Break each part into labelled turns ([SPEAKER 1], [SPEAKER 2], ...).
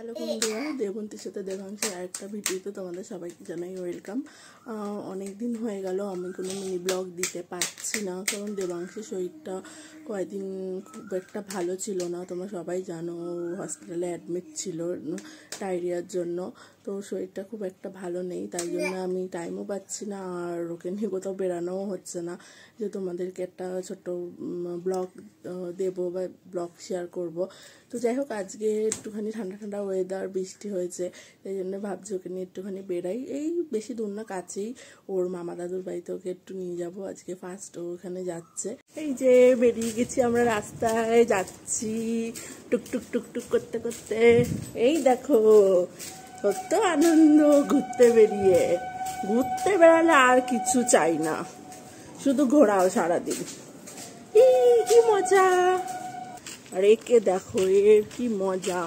[SPEAKER 1] Hello বন্ধুরা, দেবন্তীর সাথে দেবাংশের আরেকটা ভিডিওতে তোমাদের সবাইকে জানাই ওয়েলকাম। অনেক দিন হয়ে গেল আমি কোনো মিনি ব্লগ দিতে পারছি না, কারণ দেবাংশের শরীরটা কয়েকদিন খুব একটা ভালো ছিল না। তোমরা সবাই জানো, হসপিটালে অ্যাডমিট ছিল ডায়রিয়ার জন্য। তো শরীরটা খুব একটা ভালো নেই, তাই জন্য আমি টাইমও পাচ্ছি না, আর ওকে নিয়ে কোথাও বেরানোও হচ্ছে না যে তোমাদেরকে একটা ছোট্ট ব্লগ দেবো বা ব্লগ শেয়ার করব। তো যাই হোক, আজকে একটুখানি ঠান্ডা ঠান্ডা ওয়েদার, বৃষ্টি হয়েছে, এই জন্য ভাবছি ওকে নিয়ে একটুখানি বেরাই। এই বেশি দূর না, কাছেই ওর মামা দাদুর বাড়িতে ওকে একটু নিয়ে যাব। আজকে ফার্স্ট ও ওখানে যাচ্ছে। এই যে বেরিয়ে গেছি আমরা, রাস্তায় যাচ্ছি টুকটুক টুকটুক করতে করতে। এই দেখো কত আনন্দ ঘুরতে বেরিয়ে। ঘুরতে বেড়ালে আর কিছু চাই না, শুধু ঘোরাও সারাদিন। কি মজা! আর একে দেখো, এর কি মজা,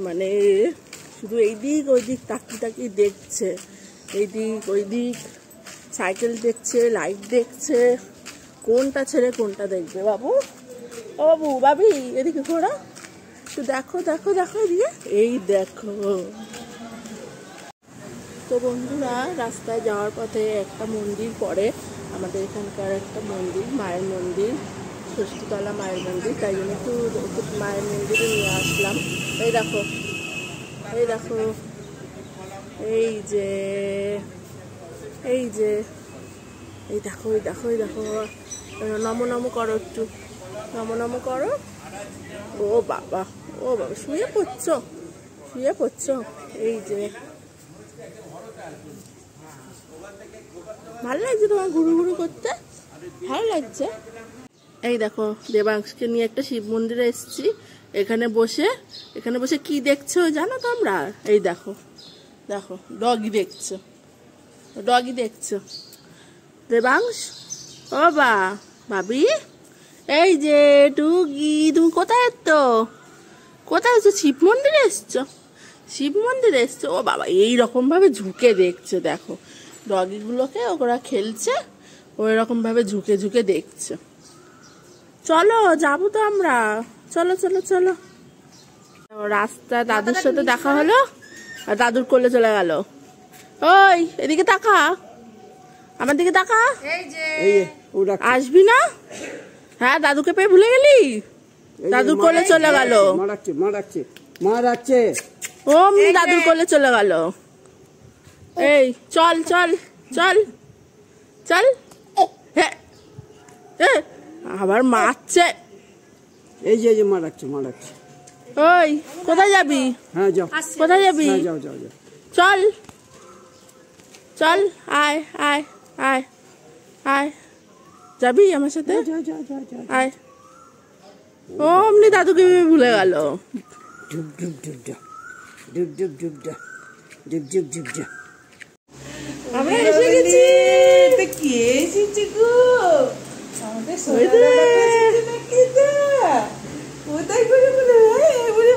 [SPEAKER 1] মানে শুধু এইদিক ওইদিক তাকিয়ে তাকিয়ে দেখছে, এইদিক ওইদিক সাইকেল দেখছে, লাইট দেখছে, কোনটা ছেড়ে কোনটা দেখবে। বাবু, ও বাবু, বাবি এদিকে ঘোরা, তো দেখো দেখো দেখো এদিকে, এই দেখো। তো বন্ধুরা, রাস্তায় যাওয়ার পথে একটা মন্দির পড়ে, আমাদের এখানকার একটা মন্দির, মায়ের মন্দির, ষষ্ঠীতলা মায়ের মন্দির, তাই জন্য একটু মায়ের মন্দিরে নিয়ে আসলাম। এই দেখো, এই দেখো, এই যে এই যে এই দেখো, এই দেখো, এই দেখো, নমো নমো করো, একটু নমো নমো করো। ও বাবা, ও বাবা, শুয়ে পড়ছো, শুয়ে পড়ছো। এই যে ভালো লাগছে তোমার ঘুরু ঘুরু করতে, ভালো লাগছে। এই দেখো, দেবাংশকে নিয়ে একটা শিব মন্দিরে এসেছি। এখানে বসে কি দেখছো জানো তোমরা? এই দেখো, দেখো ডগি দেখছো, ডগি দেখছো। দেবাংশ, ও ভাবি, এই যে টুগি, তুমি কোথায় এসছো? কোথায় এসছো? শিব মন্দিরে এসছো? শিব মন্দিরে এসছো? ও বাবা, এইরকম ভাবে ঝুঁকে দেখছো, দেখো ডগিগুলোকে, ওরা খেলছে, ওই রকম ভাবে ঝুঁকে ঝুঁকে দেখছো। চলো যাবো তো আমরা, চলো চলো চলো। রাস্তা দাদুর সাথে দেখা হলো, আর দাদুর কোলে চলে গেল। ওই এদিকে তাকা, আমার দিকে তাকা। আসবি না? হ্যাঁ, দাদুকে পেয়ে ভুলে গেলি? দাদুর কোলে চলে গেল, অমনি দাদুর কোলে চলে গেল। এই চল চল চল চল। হ্যাঁ, আবার মারছে।
[SPEAKER 2] এই যে মারাচ্ছে।
[SPEAKER 1] ওই কোথায় যাবি?
[SPEAKER 2] হ্যাঁ যাও,
[SPEAKER 1] কোথায় যাবি?
[SPEAKER 2] যাও যাও যাও,
[SPEAKER 1] চল চল, আয় আয় আয় আয়, যাবি আমার সাথে? আয়। অমনি দাদুকে ভুলে গেল।
[SPEAKER 2] ডুব ডুব ডুব ডা, ডুব ডুব ডুব ডা, ডুব ডুব ডুব ডা।
[SPEAKER 1] আমরা এসে গেছি।
[SPEAKER 3] তো কে এসেছে গো? আমাদের সোনাদাদা এসেছে নাকি? কোথায় করে বলে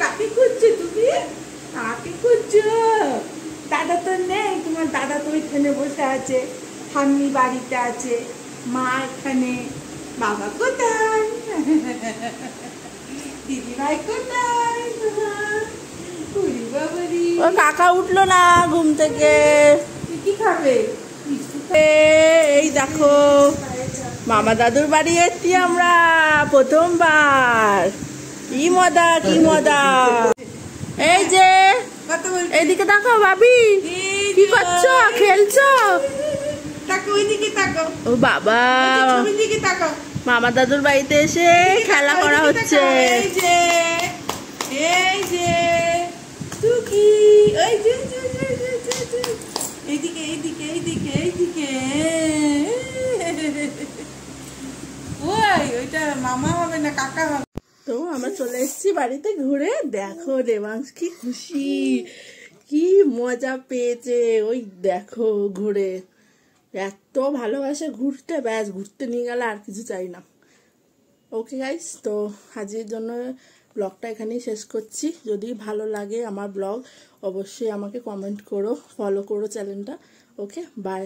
[SPEAKER 3] কাকে খুঁজছে তুমি? কাকে খুঁজছো? দাদা তো নেই, তোমার দাদা তো ওইখানে বসে আছে, ঠাম্মি বাড়িতে আছে, মা এখানে, বাবা কোথায়, দিদি ভাই কোথায়?
[SPEAKER 1] ও কাকা উঠলো না ঘুম থেকে।
[SPEAKER 3] কি খাবে?
[SPEAKER 1] এই দেখো, মামা দাদুর বাড়ি এসছি আমরা প্রথমবার। কি মজা, কি মজা। এই যে এইদিকে দেখো, ভাবি কি করছো? খেলছো? ও বাবা, মামা দাদুর বাড়িতে এসে খেলা করা হচ্ছে।
[SPEAKER 3] এই যে টুকি, ওই যে এইদিকে এইদিকে এইদিকে এইদিকে, ওইটা মামা হবে না কাকা হবে।
[SPEAKER 1] তো আমরা চলে এসেছি বাড়িতে ঘুরে। দেখো দেবাংশ কি খুশি, কি মজা পেয়েছে। ওই দেখো ঘুরে, এত ভালোবাসে ঘুরতে, ব্যাস ঘুরতে নিয়ে গেলে আর কিছু চাই না। ওকে গাইস, তো আজকের জন্য ব্লগটা এখানেই শেষ করছি। যদি ভালো লাগে আমার ব্লগ, অবশ্যই আমাকে কমেন্ট করো, ফলো করো চ্যানেলটা। ওকে, বাই।